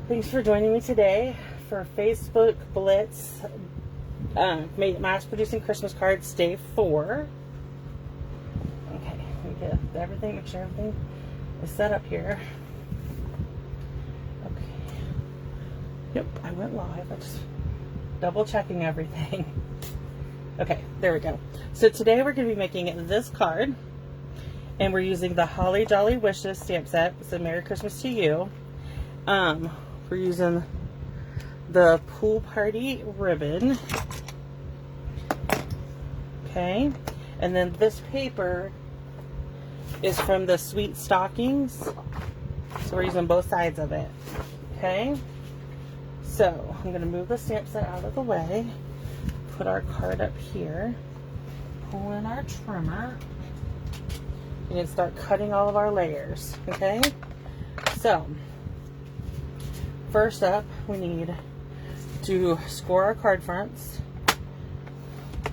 Thanks for joining me today for Facebook Blitz mass producing Christmas cards day 4. Okay, let me get everything, make sure everything is set up here. Okay. Yep, I went live. I just double checking everything. Okay, there we go. So today we're going to be making this card, and we're using the Holly Jolly Wishes stamp set. So Merry Christmas to you. We're using the pool party ribbon. Okay, and then this paper is from the Sweet Stockings. So we're using both sides of it. Okay, so I'm going to move the stamp set out of the way, put our card up here, pull in our trimmer, and start cutting all of our layers. Okay, so first up, we need to score our card fronts,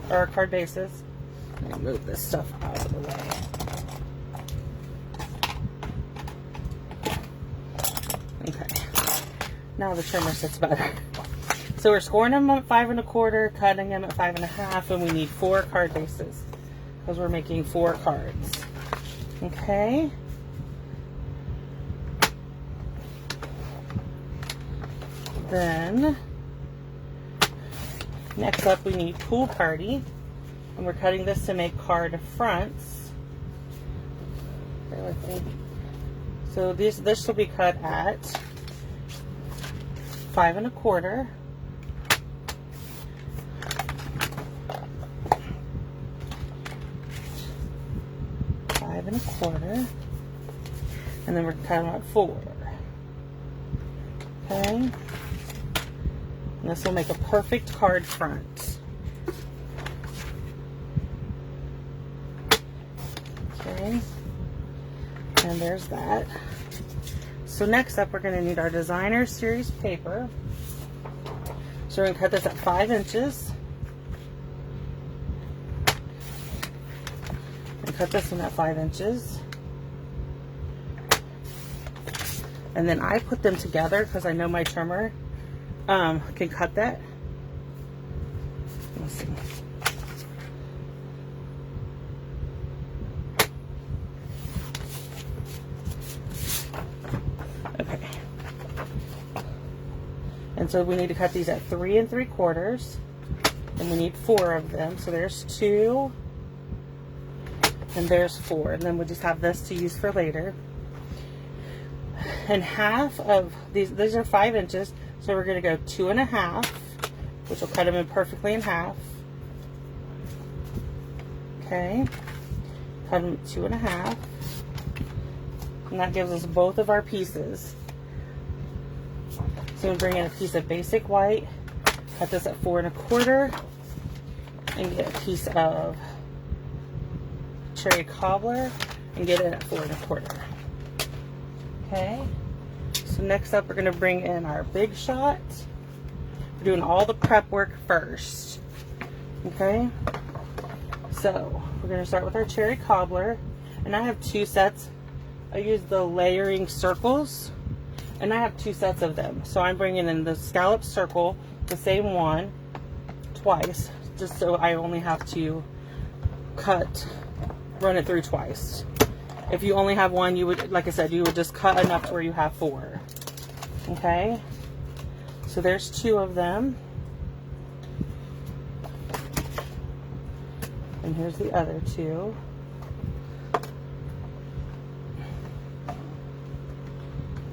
or our card bases. Let me move this stuff out of the way. Okay, now the trimmer sits better. So we're scoring them at 5 1/4, cutting them at 5 1/2, and we need 4 card bases because we're making 4 cards. Okay. Then, next up we need Pool Party, and we're cutting this to make card fronts. Bear with me. So this will be cut at 5 1/4, 5 1/4, and then we're cutting at 4. Okay. And this will make a perfect card front. Okay, and there's that. So next up, we're going to need our designer series paper. So we're going to cut this at 5 inches. And cut this one at 5 inches. And then I put them together because I know my trimmer can cut that. Let's see. Okay. And so we need to cut these at 3 3/4, and we need 4 of them. So there's 2, and there's 4, and then we'll just have this to use for later. And half of these are 5 inches, so we're going to go 2 1/2, which will cut them in perfectly in half. Okay, cut them 2 1/2, and that gives us both of our pieces. So we bring in a piece of basic white, cut this at 4 1/4, and get a piece of cherry cobbler and get it at 4 1/4. Okay, so next up we're going to bring in our big shot. We're doing all the prep work first. Okay, so we're going to start with our cherry cobbler, and I have 2 sets. I use the layering circles, and I have 2 sets of them. So I'm bringing in the scallop circle, the same one, twice, just so I only have to run it through twice. If you only have one, you would, like I said, you would just cut enough to where you have 4. Okay, so there's 2 of them, and here's the other 2.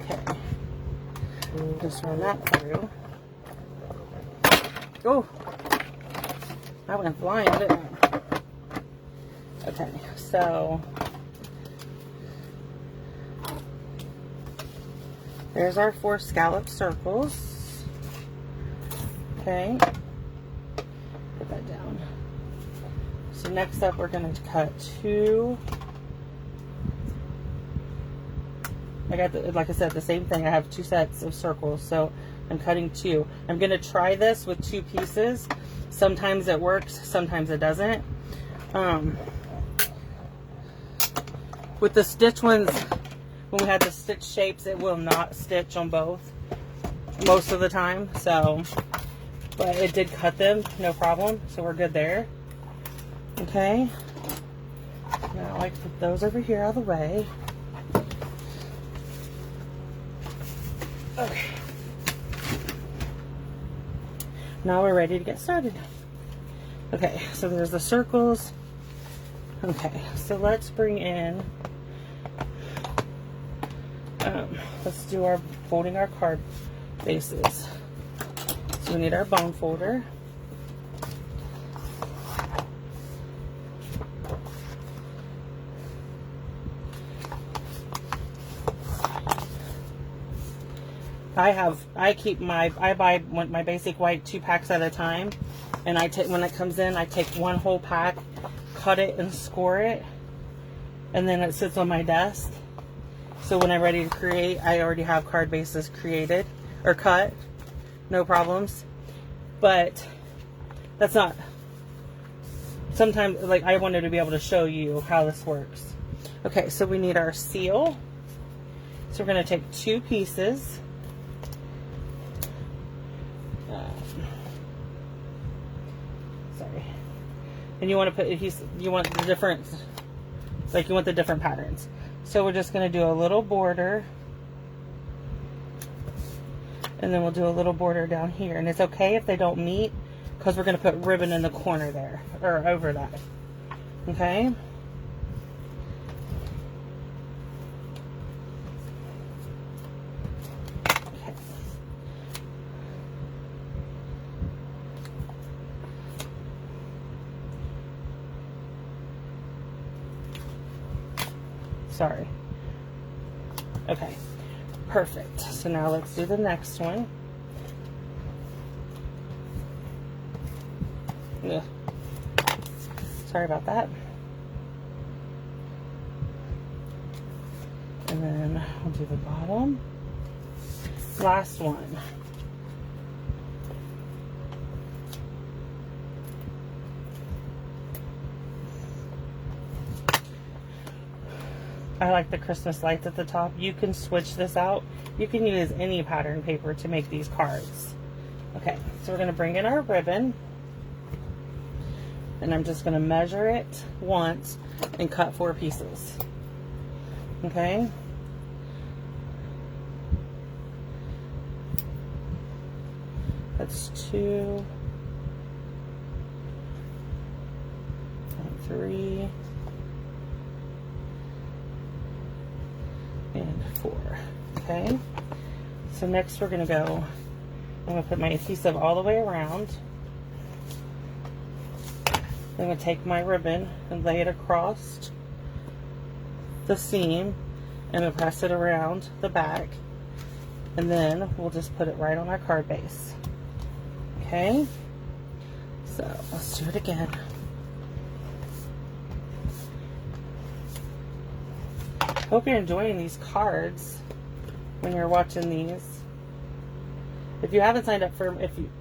Okay, just run that through. Oh, I went flying, didn't I? Okay, so there's our 4 scallop circles. Okay, put that down. So next up, we're going to cut 2. I got, like I said, the same thing. I have 2 sets of circles, so I'm cutting 2. I'm going to try this with 2 pieces. Sometimes it works, sometimes it doesn't. With the stitch ones, when we had the stitch shapes, it will not stitch on both. most of the time, so, but it did cut them, no problem, so we're good there. Okay, now I put those over here out of the way. Okay, now we're ready to get started. Okay, so there's the circles. Okay, so let's bring in, let's do our folding our card bases. So we need our bone folder. I buy my basic white 2 packs at a time, and when it comes in, I take one whole pack, cut it and score it, and then it sits on my desk. So when I'm ready to create, I already have card bases created or cut, no problems. But that's not, sometimes, like, I wanted to be able to show you how this works. Okay, so we need our seal. So we're going to take 2 pieces. Sorry. And you want to put, you want the different, like, you want the different patterns. So we're just going to do a little border, and then we'll do a little border down here. And it's okay if they don't meet, because we're going to put ribbon in the corner there, or over that. Okay? Okay. Sorry. Okay. Perfect. So now let's do the next one. Ugh. Sorry about that. And then we'll do the bottom. Last one. I like the Christmas lights at the top. You can switch this out. You can use any pattern paper to make these cards. Okay, so we're going to bring in our ribbon. And I'm just going to measure it once and cut 4 pieces. Okay? That's 2 and 3 and 4. Okay? So next we're going to go, I'm going to put my adhesive all the way around. I'm going to take my ribbon and lay it across the seam and then press it around the back, and then we'll just put it right on our card base. Okay, so let's do it again. Hope you're enjoying these cards when you're watching these. If you haven't signed up for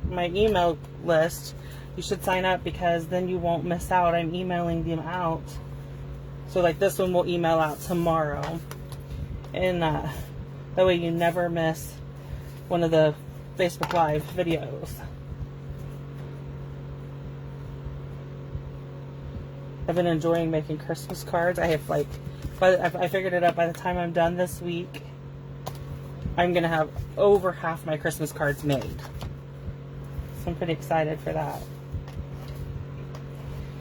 my email list, you should sign up, because then you won't miss out. I'm emailing them out. So like this one will email out tomorrow. And that way you never miss one of the Facebook Live videos. I've been enjoying making Christmas cards. I have like, I figured it out, by the time I'm done this week, I'm going to have over half my Christmas cards made. So I'm pretty excited for that.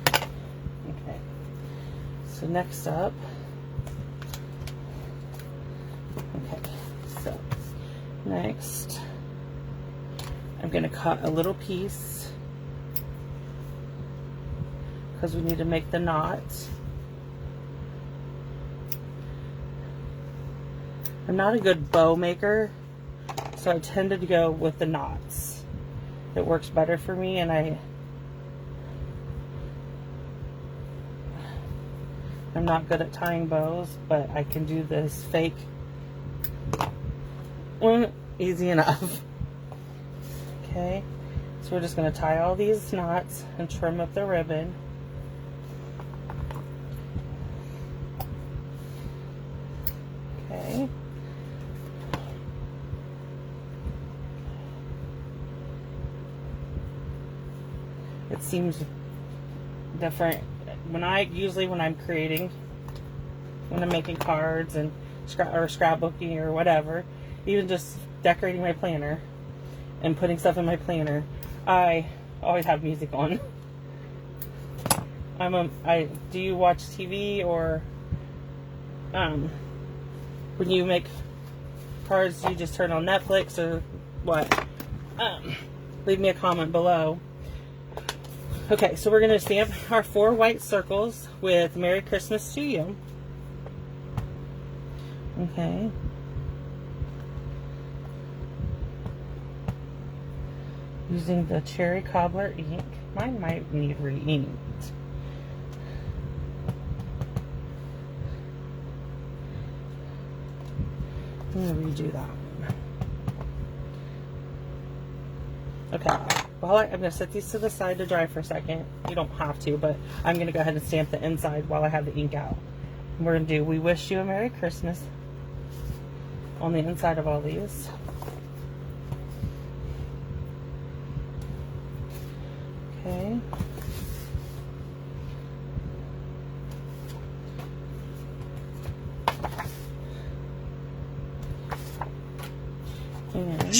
Okay. So next up, okay, so next I'm going to cut a little piece because we need to make the knots. I'm not a good bow maker, so I tended to go with the knots. It works better for me, and I'm not good at tying bows, but I can do this fake one easy enough. Okay, so we're just going to tie all these knots and trim up the ribbon. Okay. it seems different. When I'm creating, when I'm making cards and scrapbooking or whatever, even just decorating my planner and putting stuff in my planner, I always have music on. Do you watch TV, or when you make cards, do you just turn on Netflix or what? Leave me a comment below. Okay, so we're going to stamp our 4 white circles with Merry Christmas to You. Okay. Using the Cherry Cobbler ink. Mine might need re-inked. I'm going to redo that one. Okay. Well, I'm going to set these to the side to dry for a second. You don't have to, but I'm going to go ahead and stamp the inside while I have the ink out. And we're going to do We Wish You a Merry Christmas on the inside of all these. Okay. And,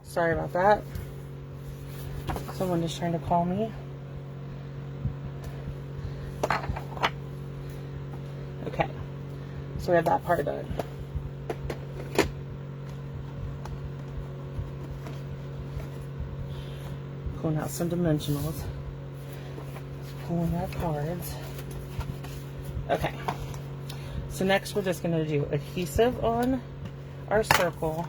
sorry about that. Someone is trying to call me. Okay. So we have that part done. Pulling out some dimensionals. Pulling out cards. Okay. So next we're just going to do adhesive on our circle.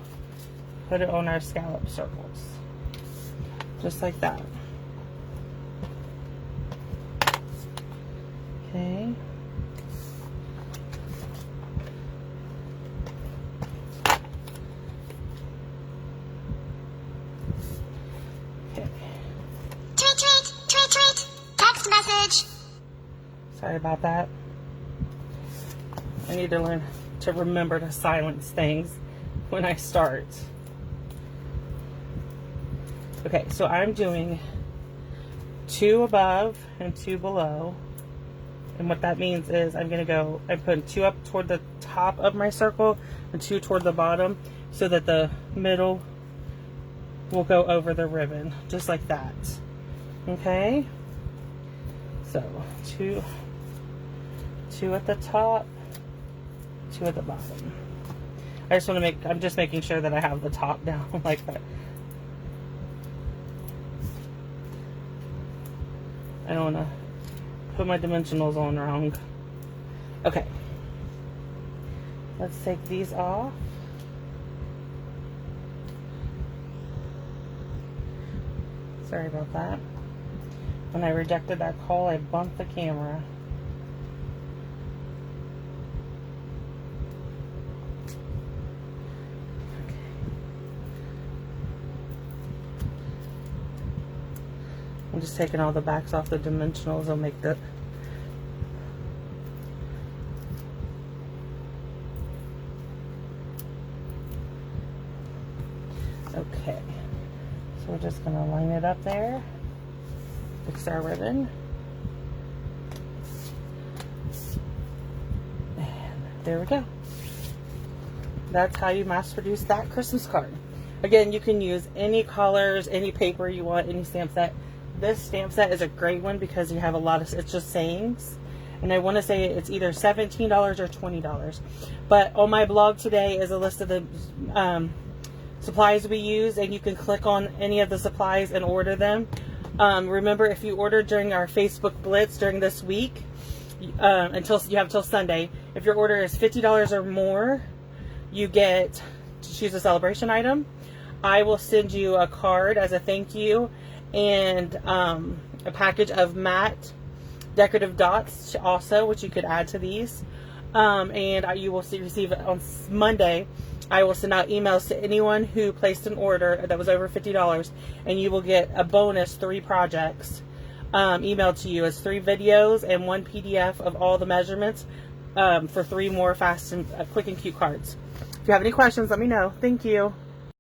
Put it on our scallop circles. Just like that. Okay. Tweet. Text message. Sorry about that. I need to learn to remember to silence things when I start. Okay, so I'm doing 2 above and 2 below. And what that means is I'm putting 2 up toward the top of my circle and 2 toward the bottom, so that the middle will go over the ribbon, just like that. Okay? So, 2 at the top, 2 at the bottom. I'm just making sure that I have the top down like that. I don't want to put my dimensionals on wrong. Okay. Let's take these off. Sorry about that. When I rejected that call, I bumped the camera. I'm just taking all the backs off the dimensionals. I'll make the okay. So we're just gonna line it up there. Fix our ribbon. And there we go. That's how you mass produce that Christmas card. Again, you can use any colors, any paper you want, any stamp set. This stamp set is a great one because you have a lot of, it's just sayings. And I want to say it's either $17 or $20. But on my blog today is a list of the supplies we use, and you can click on any of the supplies and order them. Remember, if you order during our Facebook Blitz during this week, until you have till Sunday, if your order is $50 or more, you get to choose a celebration item. I will send you a card as a thank you, and a package of matte decorative dots also, which you could add to these. And you will receive it on Monday. I will send out emails to anyone who placed an order that was over $50, and you will get a bonus 3 projects emailed to you as 3 videos and 1 PDF of all the measurements for 3 more fast and quick and cute cards. If you have any questions, let me know. Thank you.